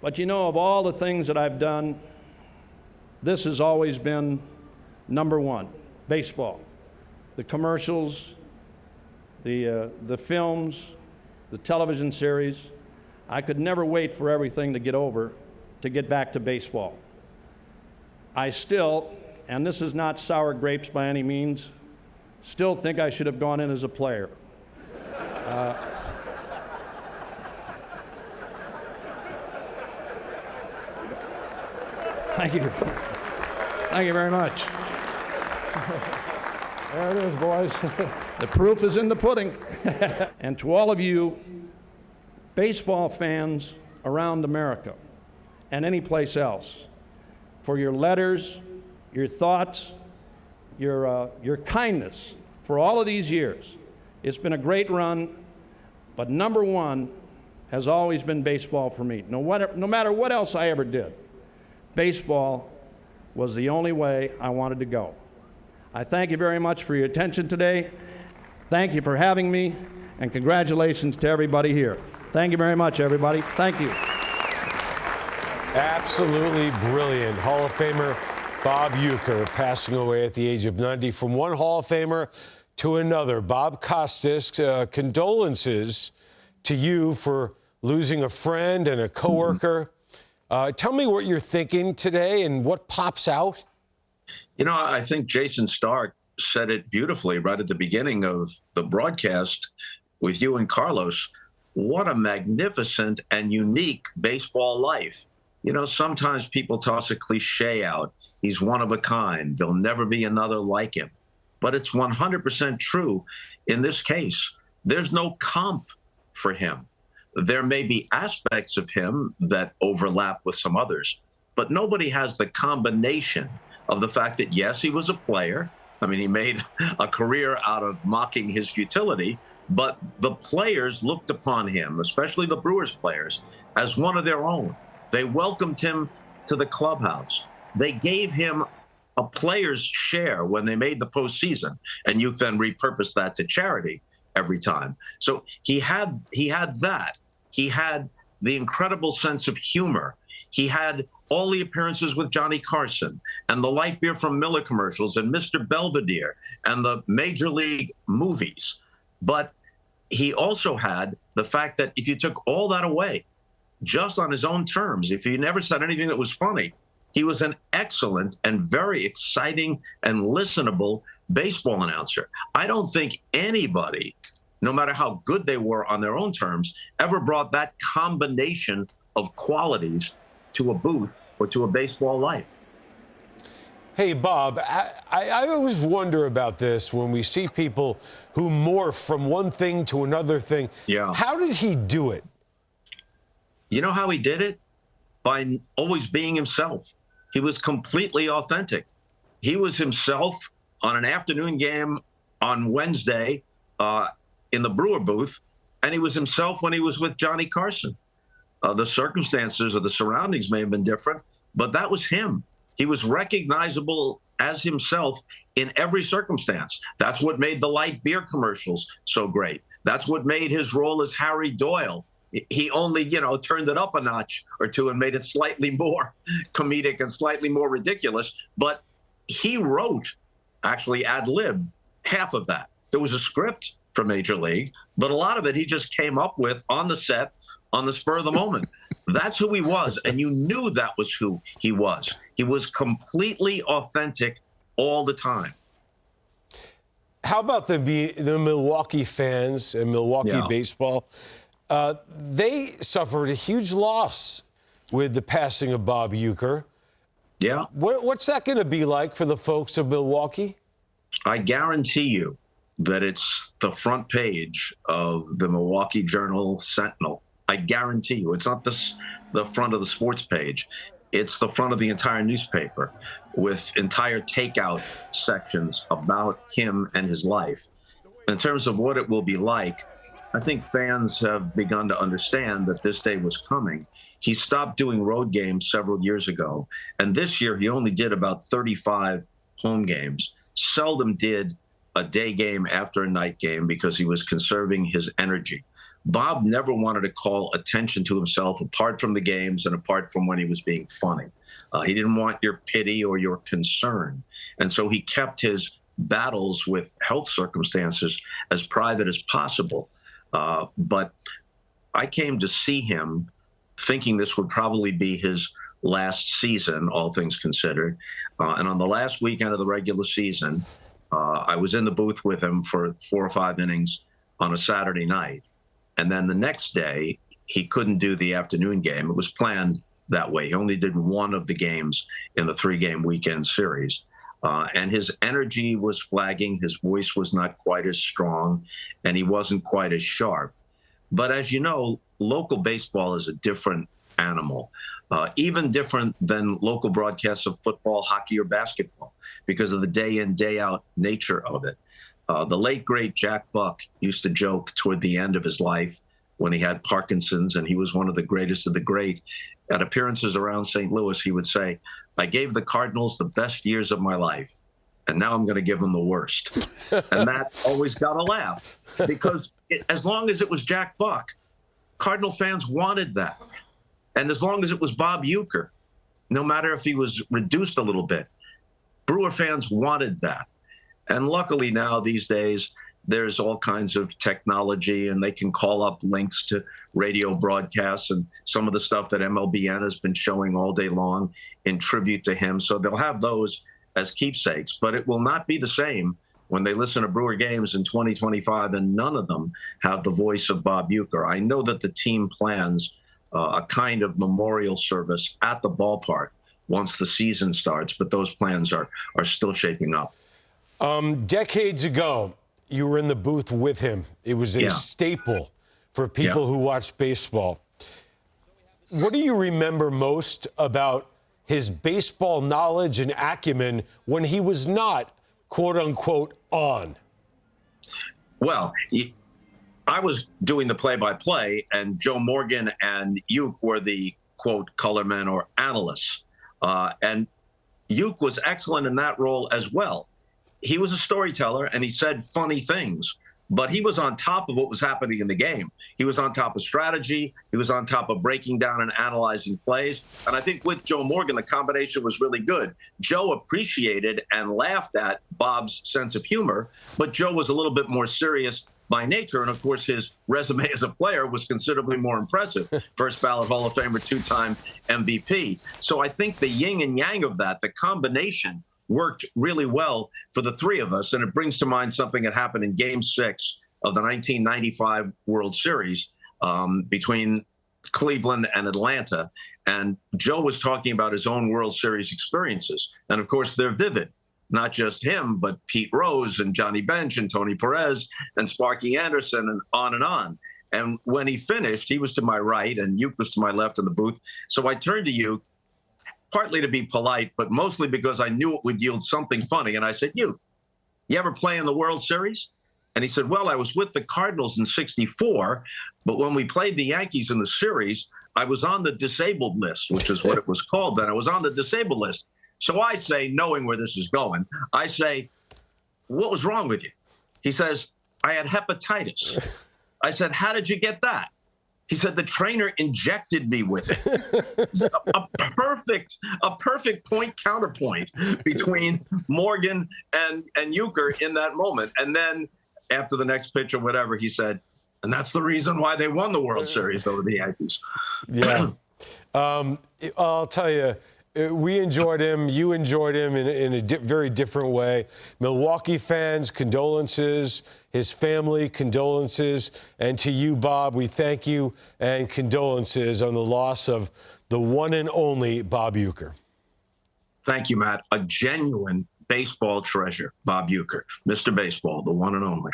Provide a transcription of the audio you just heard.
But you know, of all the things that I've done, this has always been number one, baseball. The commercials, the films, the television series. I could never wait for everything to get over to get back to baseball. I still, and this is not sour grapes by any means, still think I should have gone in as a player. Thank you. Thank you very much. There it is, boys. The proof is in the pudding. And to all of you baseball fans around America and any place else, for your letters, your thoughts, your kindness for all of these years. It's been a great run, but number one has always been baseball for me. No matter what else I ever did, baseball was the only way I wanted to go. I thank you very much for your attention today. Thank you for having me, and congratulations to everybody here. Thank you very much, everybody. Thank you. Absolutely brilliant. Hall of Famer Bob Uecker passing away at the age of 90. From one Hall of Famer to another, Bob Costas, condolences to you for losing a friend and a coworker. Tell me what you're thinking today and what pops out. You know, I think Jason Stark said it beautifully right at the beginning of the broadcast with you and Carlos. What a magnificent and unique baseball life. You know, sometimes people toss a cliche out. He's one of a kind. There'll never be another like him. But it's 100% true in this case. There's no comp for him. There may be aspects of him that overlap with some others, but nobody has the combination of the fact that, yes, he was a player. I mean, he made a career out of mocking his futility, but the players looked upon him, especially the Brewers players, as one of their own. They welcomed him to the clubhouse. They gave him a player's share when they made the postseason, and you then repurposed that to charity every time. So he had that. He had the incredible sense of humor. He had all the appearances with Johnny Carson and the light beer from Miller commercials and Mr. Belvedere and the Major League movies. But he also had the fact that if you took all that away, just on his own terms, if he never said anything that was funny, he was an excellent and very exciting and listenable baseball announcer. I don't think anybody, no matter how good they were on their own terms, ever brought that combination of qualities to a booth or to a baseball life. Hey, Bob, I always wonder about this when we see people who morph from one thing to another thing. Yeah. How did he do it? You know how he did it? By always being himself. He was completely authentic. He was himself on an afternoon game on Wednesday in the Brewer booth, and he was himself when he was with Johnny Carson. The circumstances or the surroundings may have been different, but that was him. He was recognizable as himself in every circumstance. That's what made the light beer commercials so great. That's what made his role as Harry Doyle. He only, turned it up a notch or two and made it slightly more comedic and slightly more ridiculous. But he wrote, actually ad-libbed, half of that. There was a script for Major League, but a lot of it he just came up with on the set, on the spur of the moment. That's who he was, and you knew that was who he was. He was completely authentic all the time. How about the Milwaukee fans and Milwaukee baseball? They suffered a huge loss with the passing of Bob Uecker. Yeah. What's that going to be like for the folks of Milwaukee? I guarantee you that it's the front page of the Milwaukee Journal-Sentinel. I guarantee you. It's not the front of the sports page. It's the front of the entire newspaper with entire takeout sections about him and his life. In terms of what it will be like, I think fans have begun to understand that this day was coming. He stopped doing road games several years ago, and this year he only did about 35 home games. Seldom did a day game after a night game because he was conserving his energy. Bob never wanted to call attention to himself apart from the games and apart from when he was being funny. He didn't want your pity or your concern. And so he kept his battles with health circumstances as private as possible. But I came to see him thinking this would probably be his last season, all things considered. And on the last weekend of the regular season, I was in the booth with him for 4 or 5 innings on a Saturday night. And then the next day, he couldn't do the afternoon game. It was planned that way. He only did one of the games in the 3-game weekend series. And his energy was flagging. His voice was not quite as strong, and he wasn't quite as sharp. But as you know, local baseball is a different animal, even different than local broadcasts of football, hockey, or basketball because of the day-in, day-out nature of it. The late, great Jack Buck used to joke toward the end of his life when he had Parkinson's, and he was one of the greatest of the great. At appearances around St. Louis, he would say, "I gave the Cardinals the best years of my life, and now I'm going to give them the worst." And that always got a laugh because as long as it was Jack Buck, Cardinal fans wanted that. And as long as it was Bob Uecker, no matter if he was reduced a little bit, Brewer fans wanted that. And luckily now these days, there's all kinds of technology, and they can call up links to radio broadcasts and some of the stuff that MLBN has been showing all day long in tribute to him. So they'll have those as keepsakes, but it will not be the same when they listen to Brewer games in 2025 and none of them have the voice of Bob Uecker. I know that the team plans a kind of memorial service at the ballpark once the season starts, but those plans are still shaping up. Decades ago, you were in the booth with him. It was a staple for people who watch baseball. What do you remember most about his baseball knowledge and acumen when he was not, quote unquote, on? Well, I was doing the play-by-play, and Joe Morgan and Uecker were the, quote, colormen or analysts. And Uecker was excellent in that role as well. He was a storyteller, and he said funny things, but he was on top of what was happening in the game. He was on top of strategy. He was on top of breaking down and analyzing plays. And I think with Joe Morgan, the combination was really good. Joe appreciated and laughed at Bob's sense of humor, but Joe was a little bit more serious by nature. And of course, his resume as a player was considerably more impressive. First ballot Hall of Famer, 2-time MVP. So I think the yin and yang of that, the combination, worked really well for the three of us. And it brings to mind something that happened in Game 6 of the 1995 World Series between Cleveland and Atlanta. And Joe was talking about his own World Series experiences. And of course, they're vivid. Not just him, but Pete Rose and Johnny Bench and Tony Perez and Sparky Anderson and on and on. And when he finished, he was to my right and Uecker was to my left in the booth. So I turned to Uecker, partly to be polite, but mostly because I knew it would yield something funny. And I said, "Uecker, you ever play in the World Series?" And he said, "Well, I was with the Cardinals in '64, but when we played the Yankees in the series, I was on the disabled list," which is what it was called then. I was on the disabled list. So I say, knowing where this is going, I say, "What was wrong with you?" He says, "I had hepatitis." I said, "How did you get that?" He said, "The trainer injected me with it." a perfect point counterpoint between Morgan and Uecker in that moment. And then after the next pitch or whatever, he said, "And that's the reason why they won the World Series over the Yankees." Yeah. I'll tell you, we enjoyed him. You enjoyed him in a very different way. Milwaukee fans, condolences. His family, condolences. And to you, Bob, we thank you and condolences on the loss of the one and only Bob Uecker. Thank you, Matt. A genuine baseball treasure, Bob Uecker. Mr. Baseball, the one and only.